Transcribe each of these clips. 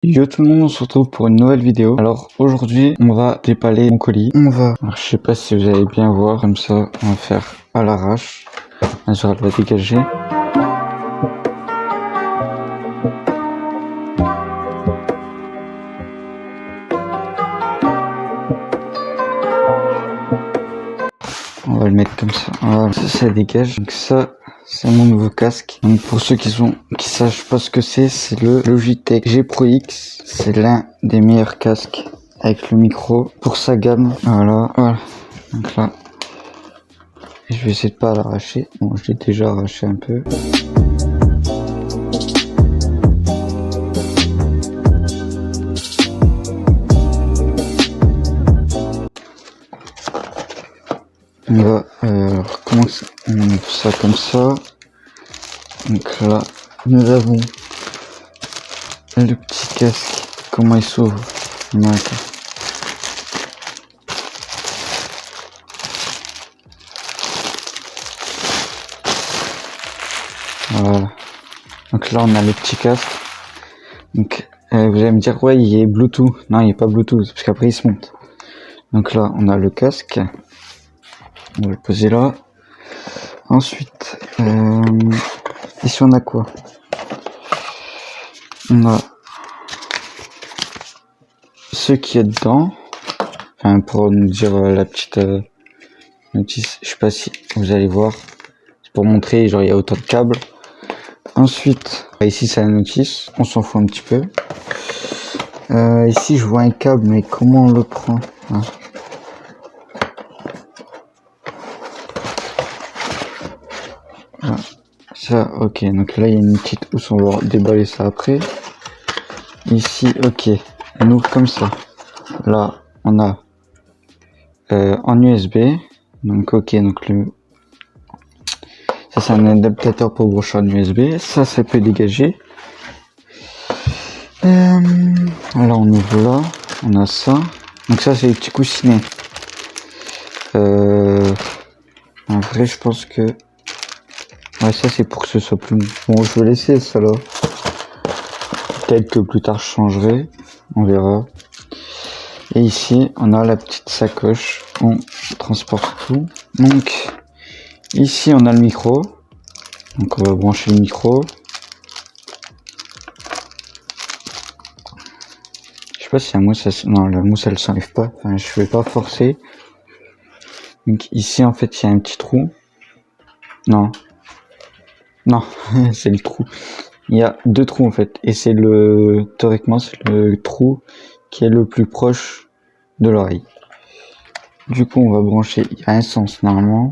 Yo tout le monde, on se retrouve pour une nouvelle vidéo. Alors aujourd'hui, on va déballer mon colis. Alors je sais pas si vous allez bien voir, comme ça, on va faire à l'arrache. Bien sûr, elle va dégager. On va le mettre comme ça. Voilà, ça dégage. Donc ça, c'est mon nouveau casque. Donc pour ceux qui sachent pas ce que c'est le Logitech G Pro X. C'est l'un des meilleurs casques avec le micro pour sa gamme. Voilà. Donc là, je vais essayer de pas l'arracher. Bon, je l'ai déjà arraché un peu. On va recommencer. On fait ça comme ça. Donc là, nous avons le petit casque. Comment il s'ouvre? Voilà. Donc là, on a le petit casque. Donc vous allez me dire, ouais, il est Bluetooth. Non, il n'est pas Bluetooth, parce qu'après il se monte. Donc là, on a le casque. On va le poser là. Ensuite, ici on a quoi? On a ce qui est dedans. Enfin, pour nous dire la petite notice. Je sais pas si vous allez voir. C'est pour montrer, genre, il y a autant de câbles. Ensuite, ici c'est la notice. On s'en fout un petit peu. Ici, je vois un câble, mais comment on le prend? Ça, ok, donc là il y a une petite housse, on va déballer ça après. Ici, ok, on ouvre comme ça. Là, on a en USB, donc ok, donc ça c'est un adaptateur pour brancher en USB, ça peut dégager. Là on ouvre là, on a ça, donc ça c'est les petits coussinets. En vrai je pense que ouais, ça c'est pour que ce soit plus bon. Je vais laisser ça là. Peut-être que plus tard je changerai, on verra. Et ici on a la petite sacoche, on transporte tout. Donc ici on a le micro, donc on va brancher le micro. Je sais pas si la mousse, non, la mousse elle s'enlève pas, enfin je vais pas forcer. Donc ici en fait il y a un petit trou. Non, c'est le trou. Il y a deux trous en fait, et c'est théoriquement c'est le trou qui est le plus proche de l'oreille. Du coup on va brancher, il y a un sens normalement.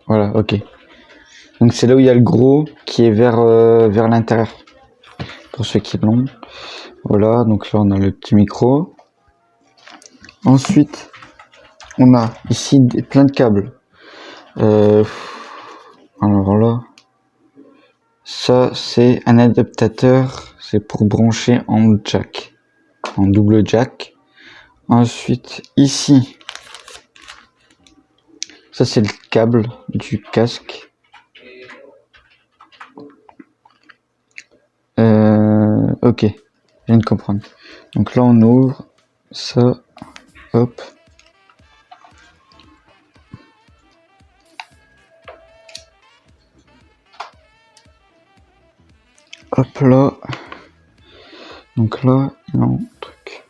Voilà, ok. Donc c'est là où il y a le gros qui est vers l'intérieur. Pour ceux qui l'ont. Voilà, donc là on a le petit micro. Ensuite, on a ici plein de câbles. Alors là, ça c'est un adaptateur, c'est pour brancher en jack, en double jack. Ensuite, ici, ça c'est le câble du casque. Ok, je viens de comprendre. Donc là on ouvre ça, hop. Hop là. Donc là, il y a un truc.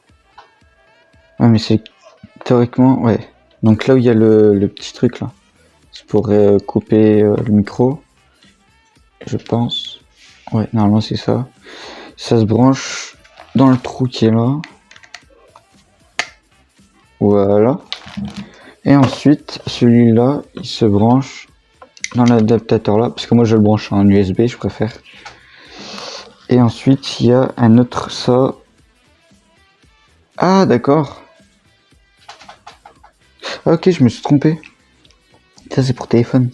Ouais, mais c'est théoriquement, ouais. Donc là où il y a le petit truc là, c'est pour couper le micro. Je pense. Ouais, normalement c'est ça. Ça se branche dans le trou qui est là. Voilà. Et ensuite, celui-là, il se branche dans l'adaptateur là, parce que moi je le branche en USB, je préfère. Et ensuite, il y a un autre ça. Ah, d'accord. Ok, je me suis trompé. Ça, c'est pour téléphone.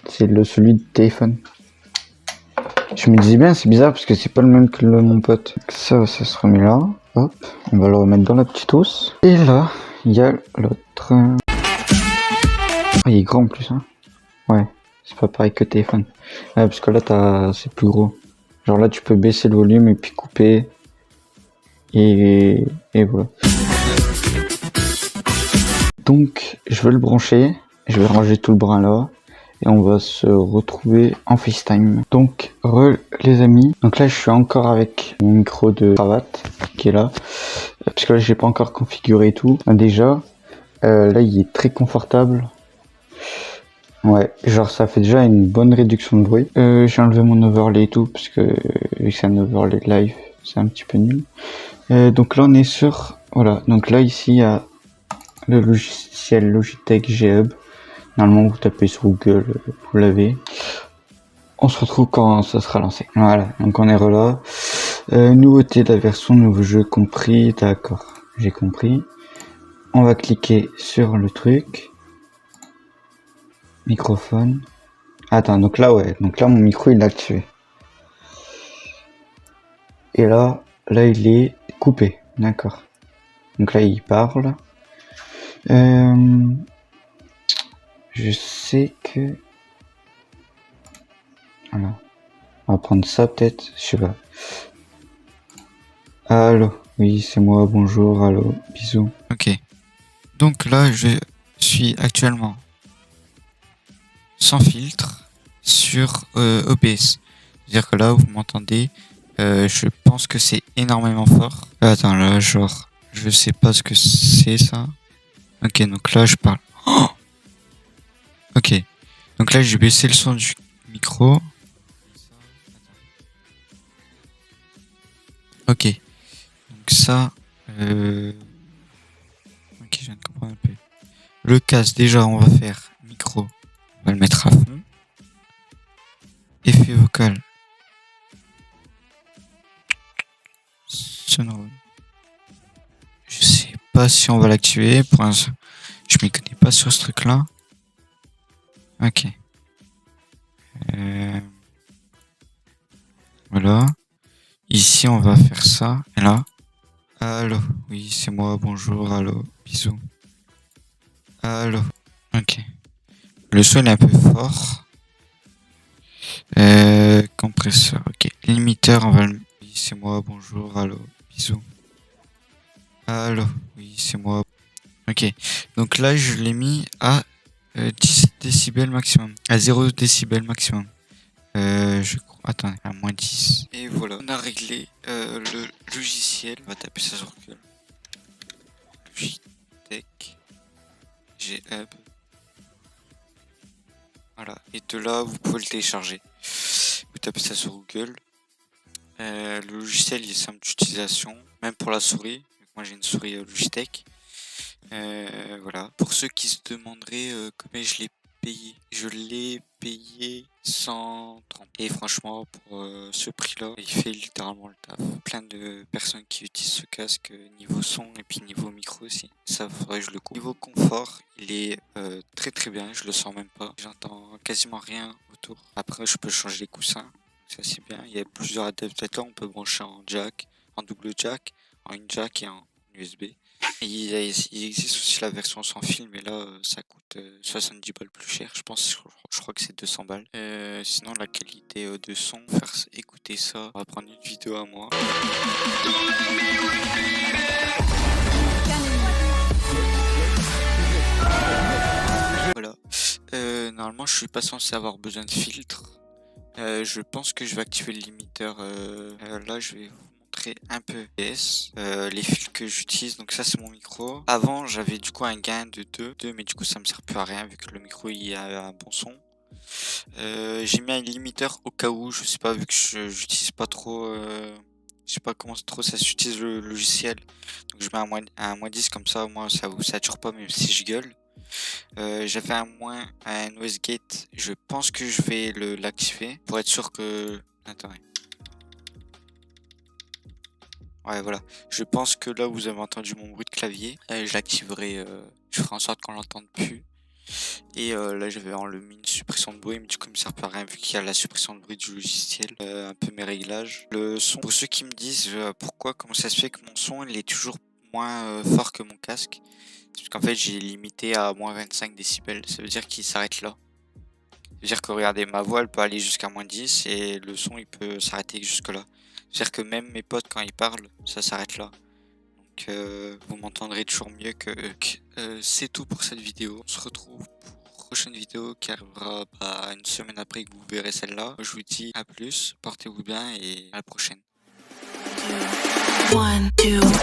C'est celui de téléphone. Je me disais bien, c'est bizarre parce que c'est pas le même que mon pote. Ça se remet là. Hop, on va le remettre dans la petite housse. Et là, il y a l'autre. Ah, il est grand en plus, hein. Ouais, c'est pas pareil que le téléphone. Ouais, parce que là, c'est plus gros. Genre là, tu peux baisser le volume et puis couper. Et voilà. Donc, je vais le brancher. Je vais ranger tout le brin là. Et on va se retrouver en FaceTime. Donc, les amis. Donc là, je suis encore avec mon micro de cravate qui est là. Parce que là, j'ai pas encore configuré et tout. Déjà, là, il est très confortable. Ouais, genre ça fait déjà une bonne réduction de bruit. J'ai enlevé mon overlay et tout, parce que vu que c'est un overlay live, c'est un petit peu nul. Donc là, on est sur... Voilà, donc là, ici, il y a le logiciel Logitech G-Hub. Normalement, vous tapez sur Google, vous l'avez. On se retrouve quand ça sera lancé. Voilà, donc on est là. Nouveauté de la version, nouveau jeu compris. D'accord, j'ai compris. On va cliquer sur le truc. Microphone. Attends, donc là, ouais. Donc là, mon micro, il est activé. Et là, il est coupé. D'accord. Donc là, il parle. Je sais que... Alors, on va prendre ça peut-être. Je sais pas. Allô. Oui, c'est moi. Bonjour. Allô. Bisous. Ok. Donc là, je suis actuellement sans filtre sur OBS. C'est-à-dire que là, vous m'entendez, je pense que c'est énormément fort. Attends, là, genre, je sais pas ce que c'est ça. Ok, donc là, je parle. Oh, ok. Donc là, j'ai baissé le son du micro. Ok. Donc ça, ok, je viens de comprendre un peu. Le casque, déjà, on va faire micro. On va le mettre à fond. Effet vocal. Sonore. Je sais pas si on va l'activer. Pour l'instant, je m'y connais pas sur ce truc-là. Ok. Voilà. Ici, on va faire ça. Et là. Allô. Oui, c'est moi. Bonjour. Allô. Bisous. Allô. Ok. Le son est un peu fort. Compresseur. Ok. Limiteur, on va le... Oui, c'est moi. Bonjour. Allô. Bisous. Allô. Oui, c'est moi. Ok. Donc là, je l'ai mis à 10 décibels maximum. À 0 décibels maximum. Je crois. Attendez, à moins 10. Et voilà. On a réglé le logiciel. On va taper ça sur Google. Logitech G-Hub. Voilà. Et de là, vous pouvez le télécharger. Vous tapez ça sur Google. Le logiciel il est simple d'utilisation, même pour la souris. Moi j'ai une souris Logitech. Voilà. Pour ceux qui se demanderaient combien je l'ai payé, je l'ai payé 130. Et franchement, pour ce prix-là, il fait littéralement le taf. Plein de personnes qui utilisent ce casque niveau son et puis niveau micro aussi. Ça faudrait que je le coupe. Niveau confort, il est très très bien. Je le sens même pas. J'entends quasiment rien autour. Après, je peux changer les coussins. Ça c'est bien. Il y a plusieurs adaptateurs. On peut brancher en jack, en double jack, en une jack et en USB. Et il existe aussi la version sans fil, mais là ça coûte 70 balles plus cher. Je crois que c'est 200 balles. Sinon la qualité de son, faire écouter ça, on va prendre une vidéo à moi. Voilà. Normalement je suis pas censé avoir besoin de filtre. Je pense que je vais activer le limiteur. Là je vais vous montrer un peu les fils que j'utilise. Donc ça c'est mon micro. Avant j'avais du coup un gain de 2, mais du coup ça me sert plus à rien vu que le micro il a un bon son. J'ai mis un limiteur au cas où, je sais pas, vu que j'utilise pas trop, je sais pas comment trop ça s'utilise le logiciel. Donc je mets un moins 10 comme ça, au moins ça vous sature pas même si je gueule. J'avais un noise gate, je pense que je vais l'activer pour être sûr que... Attendez. Ouais voilà, je pense que là vous avez entendu mon bruit de clavier, je l'activerai, je ferai en sorte qu'on l'entende plus. Et là j'avais enlevé une suppression de bruit, mais du coup il me sert plus à rien vu qu'il y a la suppression de bruit du logiciel. Un peu mes réglages. Le son, pour ceux qui me disent comment ça se fait que mon son il est toujours moins fort que mon casque. Parce qu'en fait j'ai limité à moins 25 décibels, ça veut dire qu'il s'arrête là. Ça veut dire que regardez, ma voix elle peut aller jusqu'à moins 10 et le son il peut s'arrêter jusque là. C'est-à-dire que même mes potes quand ils parlent, ça s'arrête là. Donc vous m'entendrez toujours mieux que c'est tout pour cette vidéo. On se retrouve pour une prochaine vidéo qui arrivera une semaine après que vous verrez celle-là. Je vous dis à plus, portez-vous bien et à la prochaine. 1, 2, 3.